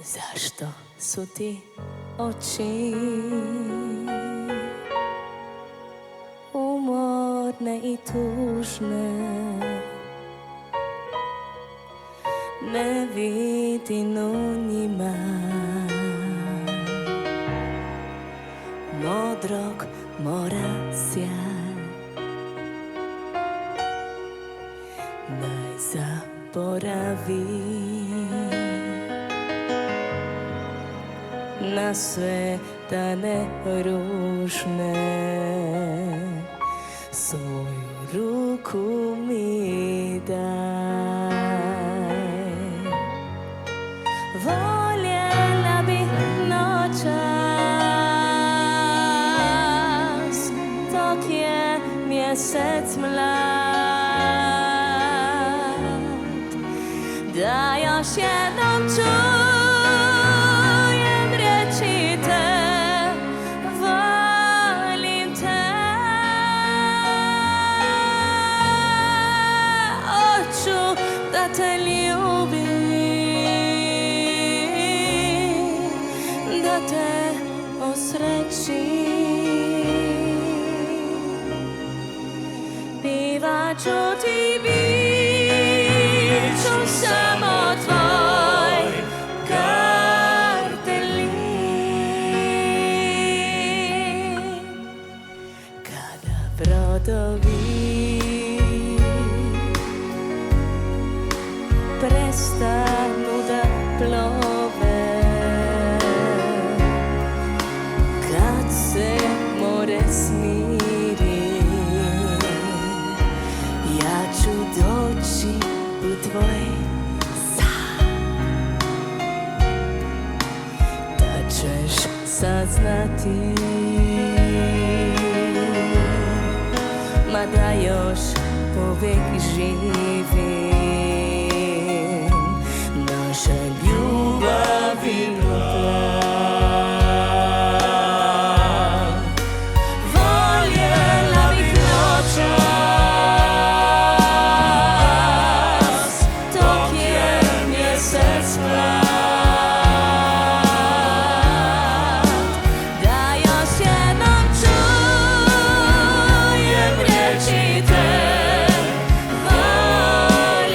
Zašto su ti oči umorne i tužne? Ne vidim u njima modrog mora sjaj. Daj zaboravi na sve dane ružne, svoju ruku mi daj. Voljela bih noćas dok je mjesec mlad, da još jednom čujem riječi te, volim te. Hoću da te ljubim, da te osrećim. Pivat ću ti, bit ću samo tvoj Kardelin. Kada brodovi prestanu da plove, kad se more smiri, ja ću doći u tvoj san. Da ćeš saznati, mada još uvijek živim, naša ljubav ima plan. Voljela bih noćas dok je mjesec mlad, da još jednom čujem riječi te, volim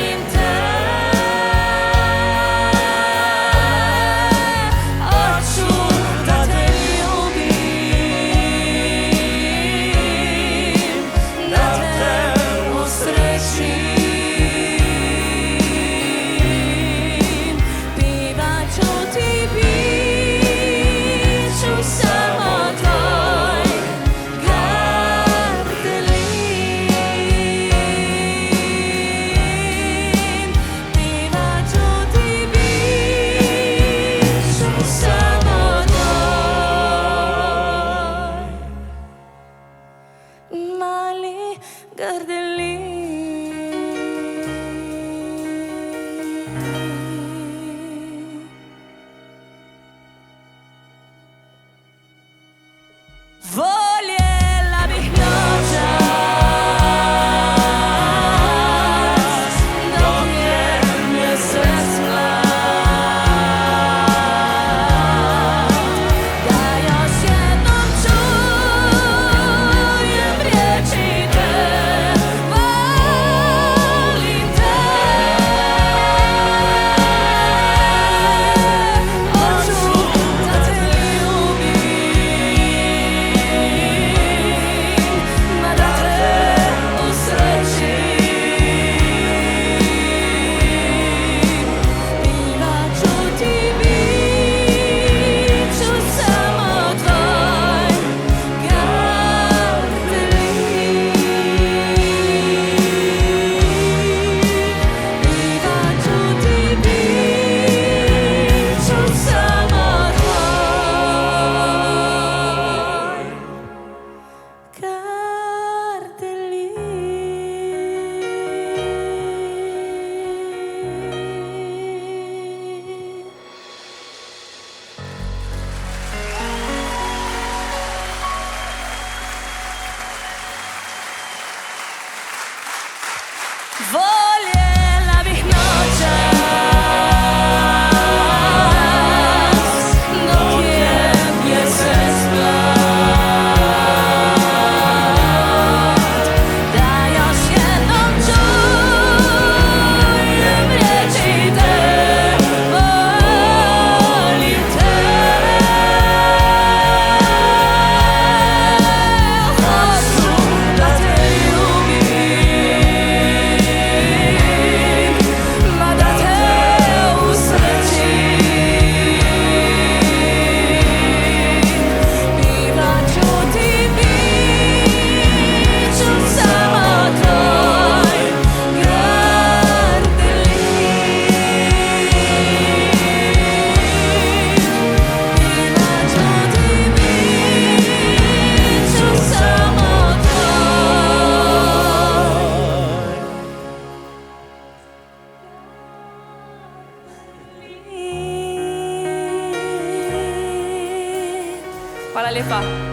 Hvala lepa.